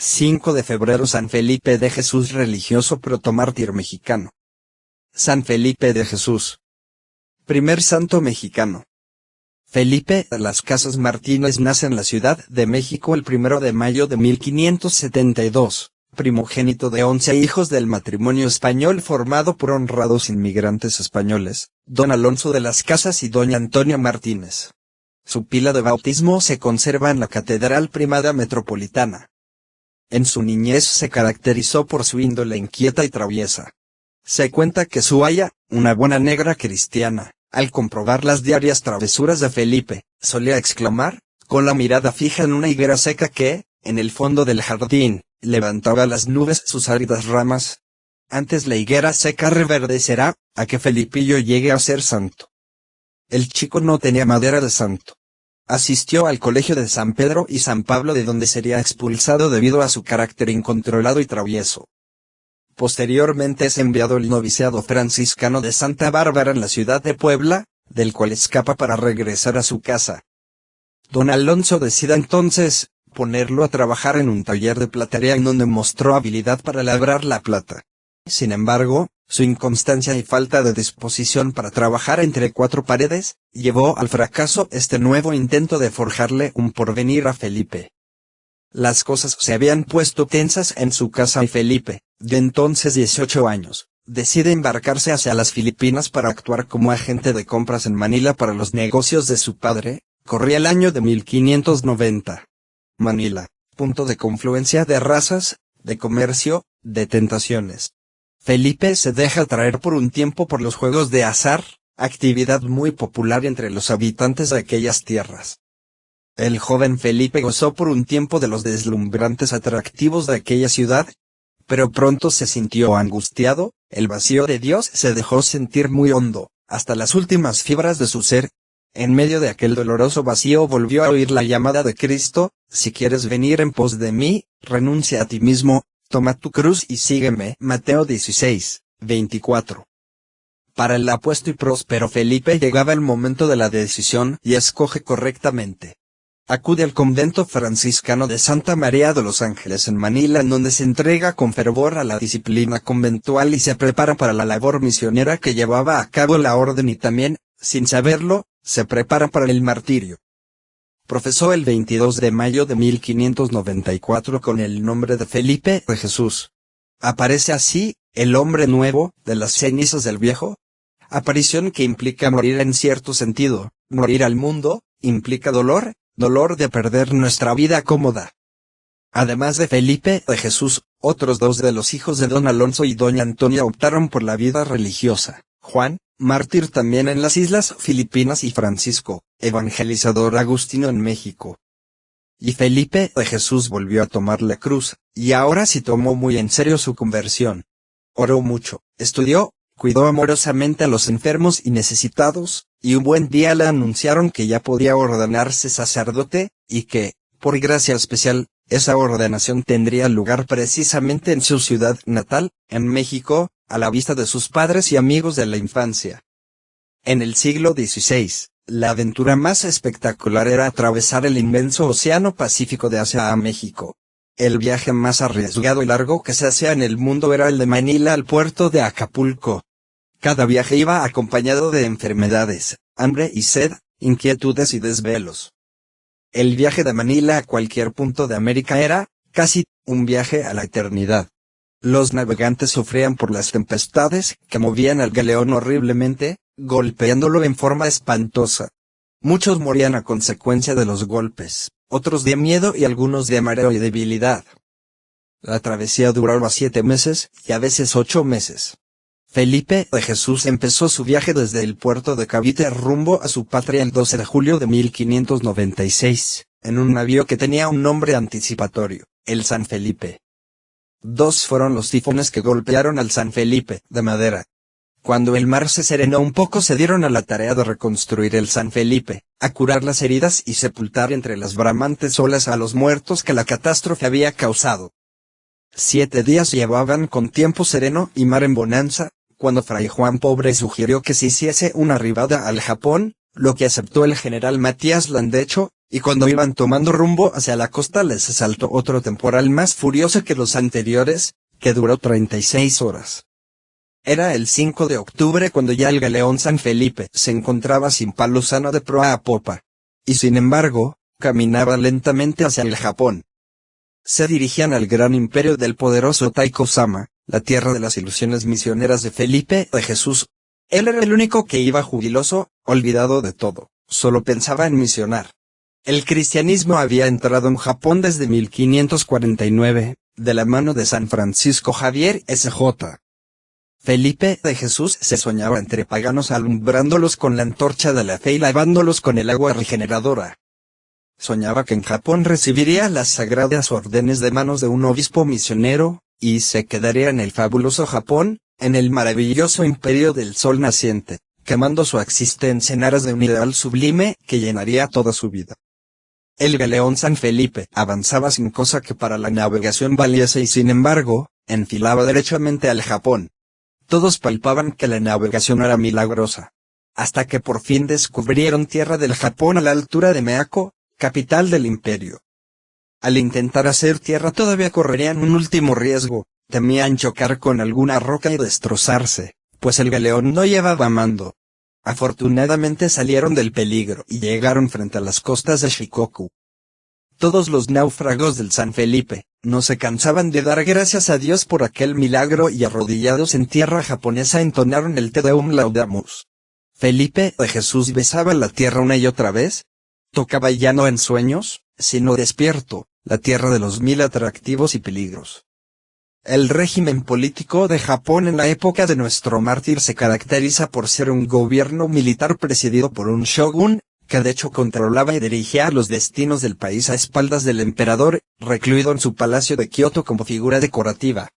5 de febrero San Felipe de Jesús, religioso protomártir mexicano. San Felipe de Jesús. Primer santo mexicano. Felipe de las Casas Martínez nace en la Ciudad de México el 1 de mayo de 1572, primogénito de 11 hijos del matrimonio español formado por honrados inmigrantes españoles, don Alonso de las Casas y doña Antonia Martínez. Su pila de bautismo se conserva en la Catedral Primada Metropolitana. En su niñez se caracterizó por su índole inquieta y traviesa. Se cuenta que su aya, una buena negra cristiana, al comprobar las diarias travesuras de Felipe, solía exclamar, con la mirada fija en una higuera seca que, en el fondo del jardín, levantaba a las nubes sus áridas ramas. Antes la higuera seca reverdecerá, a que Felipillo llegue a ser santo. El chico no tenía madera de santo. Asistió al colegio de San Pedro y San Pablo, de donde sería expulsado debido a su carácter incontrolado y travieso. Posteriormente es enviado al noviciado franciscano de Santa Bárbara en la ciudad de Puebla, del cual escapa para regresar a su casa. Don Alonso decide entonces ponerlo a trabajar en un taller de platería en donde mostró habilidad para labrar la plata. Sin embargo, su inconstancia y falta de disposición para trabajar entre cuatro paredes, llevó al fracaso este nuevo intento de forjarle un porvenir a Felipe. Las cosas se habían puesto tensas en su casa y Felipe, de entonces 18 años, decide embarcarse hacia las Filipinas para actuar como agente de compras en Manila para los negocios de su padre. Corría el año de 1590. Manila, punto de confluencia de razas, de comercio, de tentaciones. Felipe se deja atraer por un tiempo por los juegos de azar, actividad muy popular entre los habitantes de aquellas tierras. El joven Felipe gozó por un tiempo de los deslumbrantes atractivos de aquella ciudad, pero pronto se sintió angustiado, el vacío de Dios se dejó sentir muy hondo, hasta las últimas fibras de su ser. En medio de aquel doloroso vacío volvió a oír la llamada de Cristo: si quieres venir en pos de mí, renuncia a ti mismo, toma tu cruz y sígueme. Mateo 16, 24. Para el apuesto y próspero Felipe llegaba el momento de la decisión y escoge correctamente. Acude al convento franciscano de Santa María de los Ángeles en Manila, en donde se entrega con fervor a la disciplina conventual y se prepara para la labor misionera que llevaba a cabo la orden, y también, sin saberlo, se prepara para el martirio. Profesó el 22 de mayo de 1594 con el nombre de Felipe de Jesús. Aparece así, el hombre nuevo, de las cenizas del viejo. Aparición que implica morir en cierto sentido. Morir al mundo, implica dolor, dolor de perder nuestra vida cómoda. Además de Felipe de Jesús, otros dos de los hijos de don Alonso y doña Antonia optaron por la vida religiosa: Juan, mártir también en las Islas Filipinas, y Francisco, evangelizador agustino en México. Y Felipe de Jesús volvió a tomar la cruz, y ahora sí tomó muy en serio su conversión. Oró mucho, estudió, cuidó amorosamente a los enfermos y necesitados, y un buen día le anunciaron que ya podía ordenarse sacerdote, y que, por gracia especial, esa ordenación tendría lugar precisamente en su ciudad natal, en México, a la vista de sus padres y amigos de la infancia. En el siglo XVI, la aventura más espectacular era atravesar el inmenso océano Pacífico de Asia a México. El viaje más arriesgado y largo que se hacía en el mundo era el de Manila al puerto de Acapulco. Cada viaje iba acompañado de enfermedades, hambre y sed, inquietudes y desvelos. El viaje de Manila a cualquier punto de América era, casi, un viaje a la eternidad. Los navegantes sufrían por las tempestades que movían al galeón horriblemente, golpeándolo en forma espantosa. Muchos morían a consecuencia de los golpes, otros de miedo y algunos de mareo y debilidad. La travesía duraba 7 meses, y a veces 8 meses. Felipe de Jesús empezó su viaje desde el puerto de Cavite rumbo a su patria el 12 de julio de 1596, en un navío que tenía un nombre anticipatorio: el San Felipe. 2 fueron los tifones que golpearon al San Felipe, de madera. Cuando el mar se serenó un poco, se dieron a la tarea de reconstruir el San Felipe, a curar las heridas y sepultar entre las bramantes olas a los muertos que la catástrofe había causado. 7 días llevaban con tiempo sereno y mar en bonanza, cuando Fray Juan Pobre sugirió que se hiciese una arribada al Japón, lo que aceptó el general Matías Landecho, y cuando iban tomando rumbo hacia la costa les asaltó otro temporal más furioso que los anteriores, que duró 36 horas. Era el 5 de octubre cuando ya el galeón San Felipe se encontraba sin palo sano de proa a popa, y sin embargo, caminaba lentamente hacia el Japón. Se dirigían al gran imperio del poderoso Taiko-sama, la tierra de las ilusiones misioneras de Felipe de Jesús. Él era el único que iba jubiloso, olvidado de todo, solo pensaba en misionar. El cristianismo había entrado en Japón desde 1549, de la mano de San Francisco Javier S.J. Felipe de Jesús se soñaba entre paganos alumbrándolos con la antorcha de la fe y lavándolos con el agua regeneradora. Soñaba que en Japón recibiría las sagradas órdenes de manos de un obispo misionero, y se quedaría en el fabuloso Japón, en el maravilloso imperio del sol naciente, quemando su existencia en aras de un ideal sublime que llenaría toda su vida. El galeón San Felipe avanzaba sin cosa que para la navegación valiese y sin embargo, enfilaba derechamente al Japón. Todos palpaban que la navegación era milagrosa. Hasta que por fin descubrieron tierra del Japón a la altura de Meako, capital del imperio. Al intentar hacer tierra todavía correrían un último riesgo, temían chocar con alguna roca y destrozarse, pues el galeón no llevaba mando. Afortunadamente salieron del peligro y llegaron frente a las costas de Shikoku. Todos los náufragos del San Felipe no se cansaban de dar gracias a Dios por aquel milagro y arrodillados en tierra japonesa entonaron el Te Deum Laudamus. Felipe de Jesús besaba la tierra una y otra vez. Tocaba ya no en sueños, sino despierto, la tierra de los mil atractivos y peligros. El régimen político de Japón en la época de nuestro mártir se caracteriza por ser un gobierno militar presidido por un shogun, que de hecho controlaba y dirigía los destinos del país a espaldas del emperador, recluido en su palacio de Kioto como figura decorativa.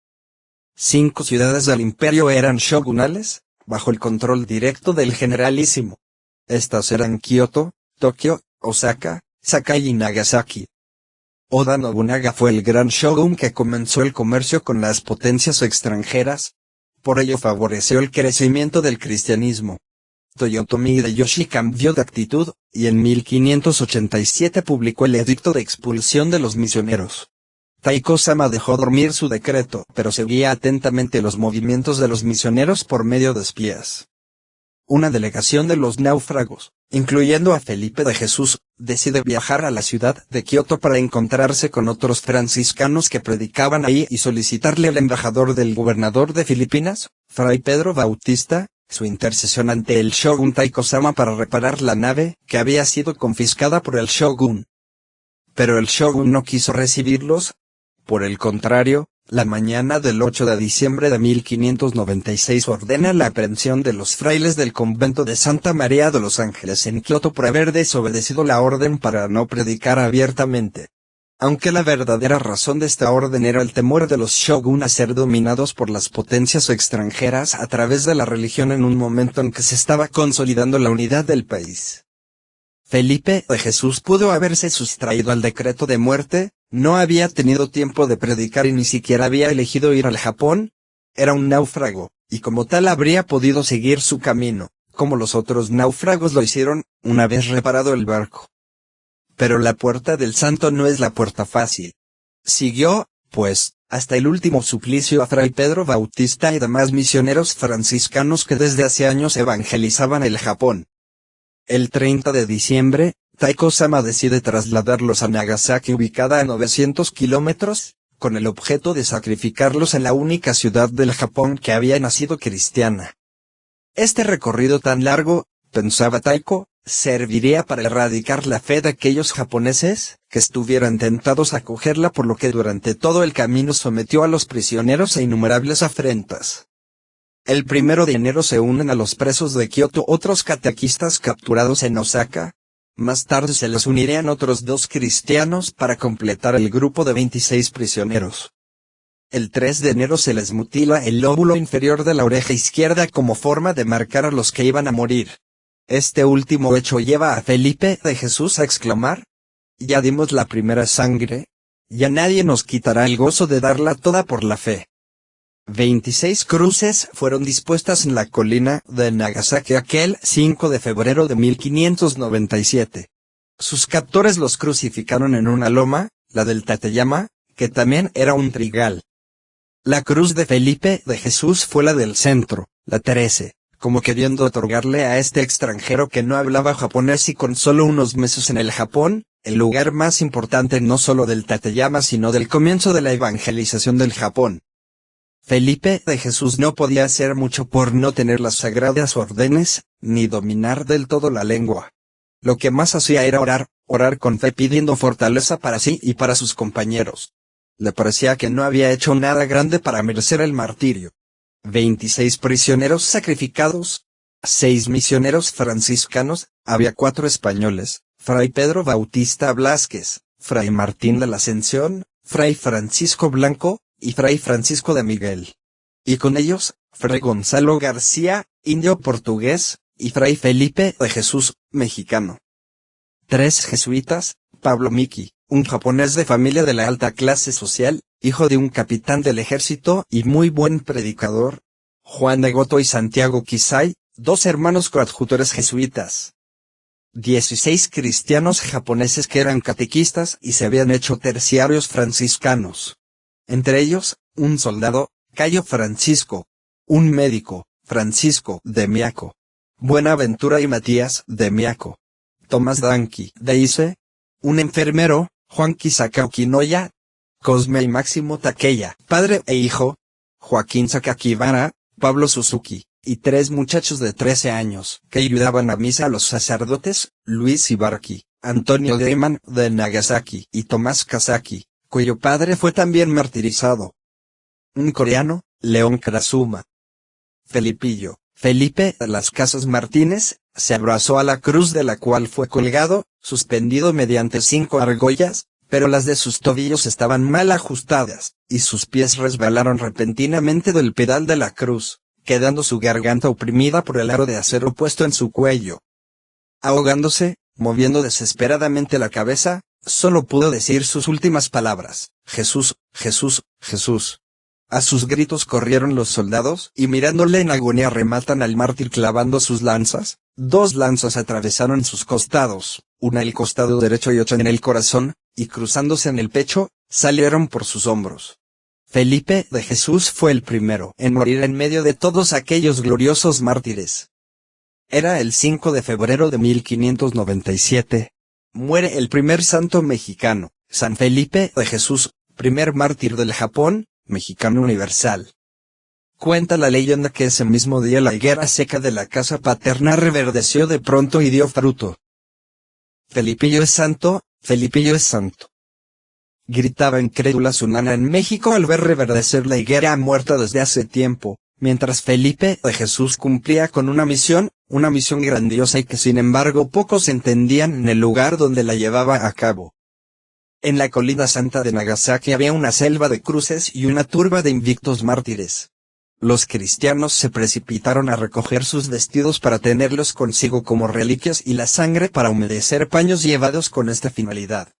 5 ciudades del imperio eran shogunales, bajo el control directo del generalísimo. Estas eran Kioto, Tokio, Osaka, Sakai y Nagasaki. Oda Nobunaga fue el gran shogun que comenzó el comercio con las potencias extranjeras. Por ello favoreció el crecimiento del cristianismo. Toyotomi Hideyoshi cambió de actitud, y en 1587 publicó el edicto de expulsión de los misioneros. Taiko-sama dejó dormir su decreto, pero seguía atentamente los movimientos de los misioneros por medio de espías. Una delegación de los náufragos, incluyendo a Felipe de Jesús, decide viajar a la ciudad de Kioto para encontrarse con otros franciscanos que predicaban ahí y solicitarle al embajador del gobernador de Filipinas, Fray Pedro Bautista, su intercesión ante el shogun Taiko-sama para reparar la nave que había sido confiscada por el shogun. Pero el shogun no quiso recibirlos. Por el contrario, la mañana del 8 de diciembre de 1596 ordena la aprehensión de los frailes del convento de Santa María de los Ángeles en Kioto por haber desobedecido la orden para no predicar abiertamente. Aunque la verdadera razón de esta orden era el temor de los shogun a ser dominados por las potencias extranjeras a través de la religión en un momento en que se estaba consolidando la unidad del país. Felipe de Jesús pudo haberse sustraído al decreto de muerte, no había tenido tiempo de predicar y ni siquiera había elegido ir al Japón. Era un náufrago, y como tal habría podido seguir su camino, como los otros náufragos lo hicieron, una vez reparado el barco. Pero la puerta del santo no es la puerta fácil. Siguió, pues, hasta el último suplicio a Fray Pedro Bautista y demás misioneros franciscanos que desde hace años evangelizaban el Japón. El 30 de diciembre, Taiko-sama decide trasladarlos a Nagasaki, ubicada a 900 kilómetros, con el objeto de sacrificarlos en la única ciudad del Japón que había nacido cristiana. Este recorrido tan largo, pensaba Taiko, serviría para erradicar la fe de aquellos japoneses que estuvieran tentados a acogerla, por lo que durante todo el camino sometió a los prisioneros a innumerables afrentas. El 1 de enero se unen a los presos de Kioto otros catequistas capturados en Osaka. Más tarde se les unirían otros 2 cristianos para completar el grupo de 26 prisioneros. El 3 de enero se les mutila el lóbulo inferior de la oreja izquierda como forma de marcar a los que iban a morir. Este último hecho lleva a Felipe de Jesús a exclamar: «Ya dimos la primera sangre, ya nadie nos quitará el gozo de darla toda por la fe». 26 cruces fueron dispuestas en la colina de Nagasaki aquel 5 de febrero de 1597. Sus captores los crucificaron en una loma, la del Tateyama, que también era un trigal. La cruz de Felipe de Jesús fue la del centro, la 13, como queriendo otorgarle a este extranjero que no hablaba japonés y con solo unos meses en el Japón, el lugar más importante no solo del Tateyama sino del comienzo de la evangelización del Japón. Felipe de Jesús no podía hacer mucho por no tener las sagradas órdenes, ni dominar del todo la lengua. Lo que más hacía era orar con fe pidiendo fortaleza para sí y para sus compañeros. Le parecía que no había hecho nada grande para merecer el martirio. 26 prisioneros sacrificados, 6 misioneros franciscanos, había 4 españoles, Fray Pedro Bautista Blázquez, Fray Martín de la Ascensión, Fray Francisco Blanco, y Fray Francisco de Miguel. Y con ellos, Fray Gonzalo García, indio portugués, y Fray Felipe de Jesús, mexicano. 3 jesuitas, Pablo Miki, un japonés de familia de la alta clase social, hijo de un capitán del ejército y muy buen predicador. Juan de Goto y Santiago Kisai, 2 hermanos coadjutores jesuitas. 16 cristianos japoneses que eran catequistas y se habían hecho terciarios franciscanos. Entre ellos, un soldado, Cayo Francisco, un médico, Francisco de Miaco, Buenaventura y Matías de Miaco, Tomás Danqui de Ise, un enfermero, Juan Kisakao Kinoya, Cosme y Máximo Takeya, padre e hijo, Joaquín Sakakibara, Pablo Suzuki, y 3 muchachos de 13 años, que ayudaban a misa a los sacerdotes, Luis Ibarki, Antonio Deiman de Nagasaki y Tomás Kazaki, cuyo padre fue también martirizado. Un coreano, León Krasuma. Felipillo, Felipe de las Casas Martínez, se abrazó a la cruz de la cual fue colgado, suspendido mediante 5 argollas, pero las de sus tobillos estaban mal ajustadas, y sus pies resbalaron repentinamente del pedal de la cruz, quedando su garganta oprimida por el aro de acero puesto en su cuello. Ahogándose, moviendo desesperadamente la cabeza, solo pudo decir sus últimas palabras: Jesús, Jesús, Jesús. A sus gritos corrieron los soldados, y mirándole en agonía rematan al mártir clavando sus lanzas. 2 lanzas atravesaron sus costados, una el costado derecho y otra en el corazón, y cruzándose en el pecho, salieron por sus hombros. Felipe de Jesús fue el primero en morir en medio de todos aquellos gloriosos mártires. Era el 5 de febrero de 1597. Muere el primer santo mexicano, San Felipe de Jesús, primer mártir del Japón, mexicano universal. Cuenta la leyenda que ese mismo día la higuera seca de la casa paterna reverdeció de pronto y dio fruto. Felipillo es santo, Felipillo es santo. Gritaba incrédula su nana en México al ver reverdecer la higuera muerta desde hace tiempo, mientras Felipe de Jesús cumplía con una misión grandiosa y que sin embargo pocos entendían en el lugar donde la llevaba a cabo. En la colina santa de Nagasaki había una selva de cruces y una turba de invictos mártires. Los cristianos se precipitaron a recoger sus vestidos para tenerlos consigo como reliquias y la sangre para humedecer paños llevados con esta finalidad.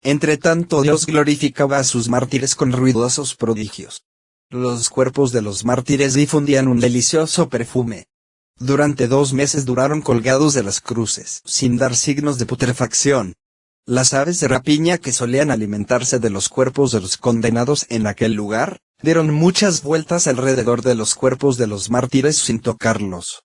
Entretanto Dios glorificaba a sus mártires con ruidosos prodigios. Los cuerpos de los mártires difundían un delicioso perfume. Durante 2 meses duraron colgados de las cruces, sin dar signos de putrefacción. Las aves de rapiña que solían alimentarse de los cuerpos de los condenados en aquel lugar, dieron muchas vueltas alrededor de los cuerpos de los mártires sin tocarlos.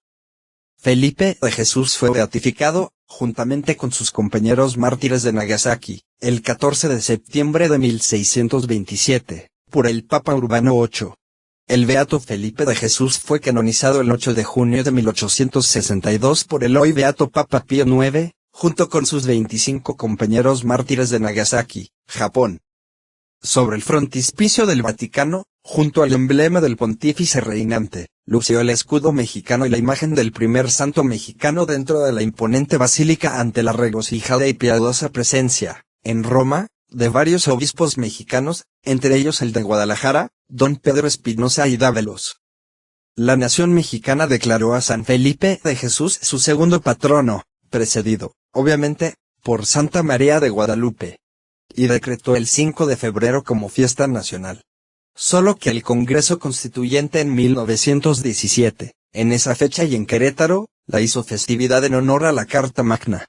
Felipe de Jesús fue beatificado, juntamente con sus compañeros mártires de Nagasaki, el 14 de septiembre de 1627, por el Papa Urbano VIII. El beato Felipe de Jesús fue canonizado el 8 de junio de 1862 por el hoy beato Papa Pío IX, junto con sus 25 compañeros mártires de Nagasaki, Japón. Sobre el frontispicio del Vaticano, junto al emblema del pontífice reinante, lució el escudo mexicano y la imagen del primer santo mexicano dentro de la imponente basílica ante la regocijada y piadosa presencia, en Roma, de varios obispos mexicanos, entre ellos el de Guadalajara, don Pedro Espinosa y Dávalos. La nación mexicana declaró a San Felipe de Jesús su segundo patrono, precedido, obviamente, por Santa María de Guadalupe, y decretó el 5 de febrero como fiesta nacional. Solo que el Congreso Constituyente en 1917, en esa fecha y en Querétaro, la hizo festividad en honor a la Carta Magna.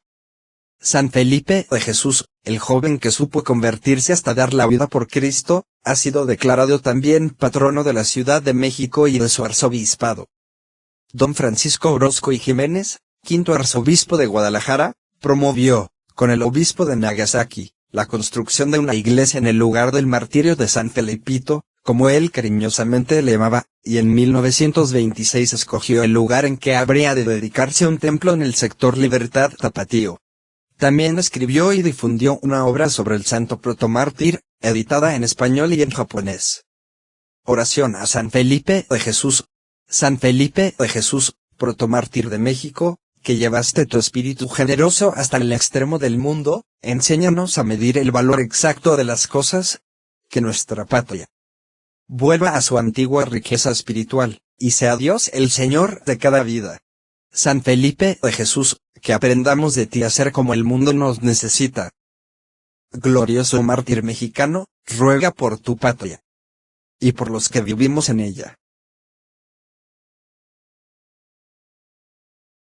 San Felipe de Jesús, el joven que supo convertirse hasta dar la vida por Cristo, ha sido declarado también patrono de la Ciudad de México y de su arzobispado. Don Francisco Orozco y Jiménez, quinto arzobispo de Guadalajara, promovió, con el obispo de Nagasaki, la construcción de una iglesia en el lugar del martirio de San Felipito, como él cariñosamente le llamaba, y en 1926 escogió el lugar en que habría de dedicarse un templo en el sector Libertad Tapatío. También escribió y difundió una obra sobre el santo protomártir, editada en español y en japonés. Oración a San Felipe de Jesús. San Felipe de Jesús, protomártir de México, que llevaste tu espíritu generoso hasta el extremo del mundo, enséñanos a medir el valor exacto de las cosas, que nuestra patria vuelva a su antigua riqueza espiritual, y sea Dios el Señor de cada vida. San Felipe de Jesús, que aprendamos de ti a ser como el mundo nos necesita. Glorioso mártir mexicano, ruega por tu patria y por los que vivimos en ella.